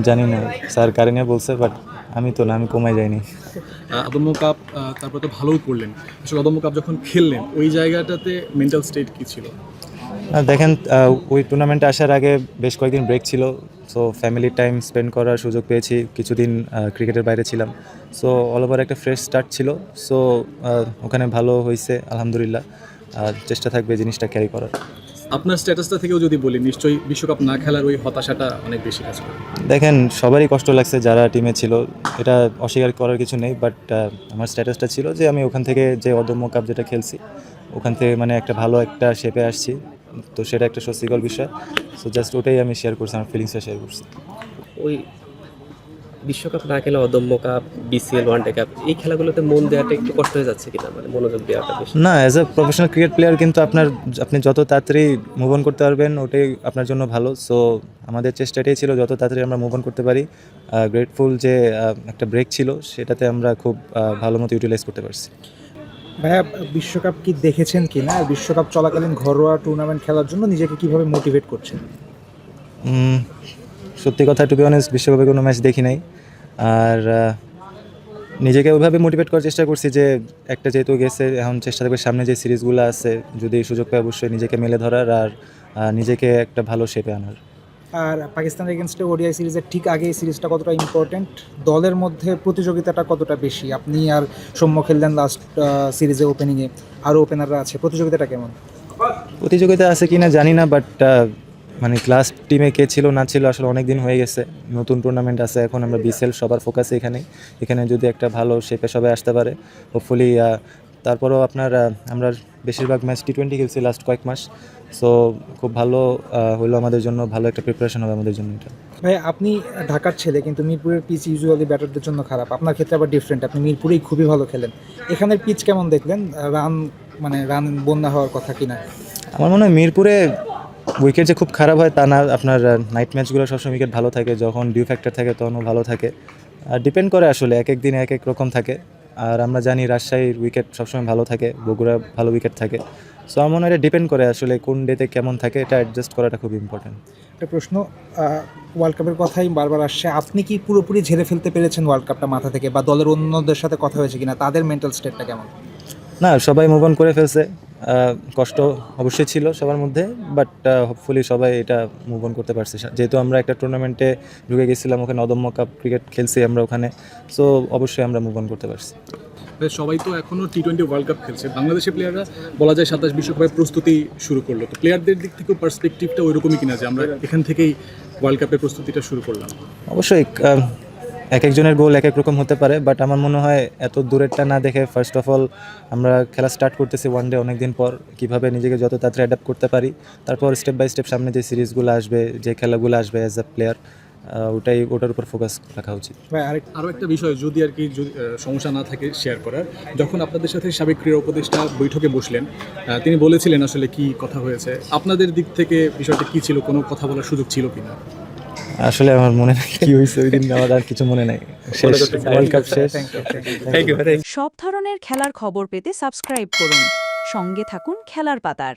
জানি না স্যার কারিনা বলছে, বাট আমি তো না, আমি কমাই যাইনি। অদম্য কাপ, তারপর তো ভালোও করলেন। আসলে অদম্য কাপ যখন খেললেন ওই জায়গাটাতে মেন্টাল স্টেট কী ছিল? দেখেন, ওই টুর্নামেন্টে আসার আগে বেশ কয়েকদিন ব্রেক ছিল। সো ফ্যামিলি টাইম স্পেন্ড করার সুযোগ পেয়েছি, কিছুদিন ক্রিকেটের বাইরে ছিলাম। সো অল ওভার একটা ফ্রেশ স্টার্ট ছিল। সো ওখানে ভালো হয়েছে আলহামদুলিল্লাহ। চেষ্টা থাকবে জিনিসটা ক্যারি করার। আপনার স্ট্যাটাসটা থেকেও যদি বলি, নিশ্চয়ই বিশ্বকাপ না খেলার ওই হতাশাটা অনেক বেশি কাজ করে। দেখেন, সবারই কষ্ট লাগছে যারা টিমে ছিল, এটা অস্বীকার করার কিছু নেই। বাট আমার স্ট্যাটাসটা ছিল যে আমি ওখান থেকে যে অদম্য কাপ যেটা খেলছি, ওখান থেকে মানে একটা ভালো একটা শেপে আসছি। তো সেটা একটা স্বস্তিকর বিষয়। সো জাস্ট ওটাই আমি শেয়ার করছি, আমার ফিলিংসটা শেয়ার করছি। ওই বিশ্বকাপ না খেলে অদম্য কাপ, বিসিএল, ওয়ানডে কাপ এই খেলাগুলোতে মন দেওয়াটা একটু কষ্ট হয়ে যাচ্ছে কিনা, মানে মনোযোগ দেওয়াটা বেশি? না, as a professional cricket player কিন্তু আপনি যত তাড়াতাড়ি মুভ অন করতে পারবেন ওটাই আপনার জন্য ভালো। সো আমাদের চেষ্টা এটাই ছিল যত তাড়াতাড়ি আমরা মুভ অন করতে পারি। গ্রেটফুল যে একটা ব্রেক ছিল, সেটাতে আমরা খুব ভালো মতো ইউটিলাইজ করতে পারছি। ভাইয়া, বিশ্বকাপ কি দেখেছেন কিনা, আর বিশ্বকাপ চলাকালীন ঘরোয়া টুর্নামেন্ট খেলার জন্য নিজেকে কিভাবে মোটিভেট করছেন? সত্যি কথা, টু বি অনেস্ট, বিশ্বকাপে কোনো ম্যাচ দেখি নাই। আর নিজেকে ওইভাবে মোটিভেট করার চেষ্টা করছি যে একটা যেহেতু গেছে, এখন চেষ্টা থাকবে সামনে যে সিরিজগুলো আছে, যদি সুযোগ পাই অবশ্যই নিজেকে মেলে ধরার আর নিজেকে একটা ভালো শেপে আনার। আর পাকিস্তানের এগেনস্টে ওডিআই সিরিজের ঠিক আগে এই সিরিজটা কতটা ইম্পর্টেন্ট, দলের মধ্যে প্রতিযোগিতাটা কতটা বেশি? আপনি আর সৌম্য খেললেন লাস্ট সিরিজে ওপেনিংয়ে, আরও ওপেনাররা আছে, প্রতিযোগিতাটা কেমন? প্রতিযোগিতা আছে কি না জানি না, বাট মানে ক্লাস টিমে কে ছিল না ছিল আসলে অনেক দিন হয়ে গেছে। নতুন টুর্নামেন্ট আছে, এখন আমরা বিসিএল সবার ফোকাসে এখানে যদি একটা ভালো শেপে সবাই আসতে পারে হোপফুলি। তারপরেও আমরা বেশিরভাগ ম্যাচ টি20 খেলছি লাস্ট কয়েক মাস। সো খুব ভালো হলো আমাদের জন্য, ভালো একটা প্রিপারেশন হবে আমাদের জন্য এটা। ভাই, আপনি ঢাকার ছেলে, কিন্তু মিরপুরের পিচ ইউজুয়ালি ব্যাটারদের জন্য খারাপ। আপনার ক্ষেত্রে আবার ডিফারেন্ট, আপনি মিরপুরেই খুবই ভালো খেলেন। এখানের পিচ কেমন দেখলেন? রান বন্যা হওয়ার কথা কিনা? আমার মনে হয় মিরপুরে উইকেট যে খুব খারাপ হয় তা না। আপনার নাইট ম্যাচগুলো সবসময় উইকেট ভালো থাকে, যখন ডিউ ফ্যাক্টর থাকে তখনও ভালো থাকে। আর ডিপেন্ড করে আসলে, এক এক দিনে এক এক রকম থাকে। আর আমরা জানি রাজশাহীর উইকেট সবসময় ভালো থাকে, বগুড়া ভালো উইকেট থাকে। সো আমার মনে হয় এটা ডিপেন্ড করে আসলে কোন ডেতে কেমন থাকে, এটা অ্যাডজাস্ট করাটা খুব ইম্পর্টেন্ট। একটা প্রশ্ন, ওয়ার্ল্ড কাপের কথাই বারবার আসছে, আপনি কি পুরোপুরি ঝেড়ে ফেলতে পেরেছেন ওয়ার্ল্ড কাপটা মাথা থেকে, বা দলের অন্যদের সাথে কথা হয়েছে কিনা, তাদের মেন্টাল স্টেটটা কেমন? না, সবাই মুভ অন করে ফেলছে। কষ্ট অবশ্যই ছিল সবার মধ্যে, বাট হোপফুলি সবাই এটা মুভ অন করতে পারছে। যেহেতু আমরা একটা টুর্নামেন্টে ঢুকে গেছিলাম, ওখানে অদম্য কাপ ক্রিকেট খেলছি আমরা ওখানে। সো অবশ্যই আমরা মুভ অন করতে পারছি। সবাই তো এখনও টি20 ওয়ার্ল্ড কাপ খেলছে, বাংলাদেশের প্লেয়াররা বলা যায় 27 বিশ্বকাপের প্রস্তুতি শুরু করলো। তো প্লেয়ারদের দিক থেকেও পার্সপেক্টিভটা ওইরকমই কিনা যে আমরা এখান থেকেই ওয়ার্ল্ড কাপের প্রস্তুতিটা শুরু করলাম? অবশ্যই এক একজনের গোল এক এক রকম হতে পারে, বাট আমার মনে হয় এত দূরেরটা না দেখে ফার্স্ট অফ অল আমরা খেলা স্টার্ট করতেছি ওয়ান ডে অনেক দিন পর, কীভাবে নিজেকে যত তাড়াতাড়ি অ্যাডাপ্ট করতে পারি, তারপর স্টেপ বাই স্টেপ সামনে যে সিরিজগুলো আসবে, যে খেলাগুলো আসবে অ্যাজ আ প্লেয়ার, ওটার উপর ফোকাস রাখা উচিত। ভাই, আরও একটা বিষয় যদি আর কি সমস্যা না থাকে শেয়ার করার, যখন আপনাদের সাথে সাবেক ক্রীড়া উপদেষ্টা বৈঠকে বসলেন, তিনি বলেছিলেন আসলে কি কথা হয়েছে, আপনাদের দিক থেকে বিষয়টা কি ছিল, কোনো কথা বলার সুযোগ ছিল কিনা? আসলে আমার মনে নাই কি হয়েছে ওই দিন, আমার আর কিছু মনে নাই। শেষ, ওয়ার্ল্ড কাপ শেষ। Thank you. সব ধরনের খেলার খবর পেতে সাবস্ক্রাইব করুন। সঙ্গে থাকুন খেলার পাতার।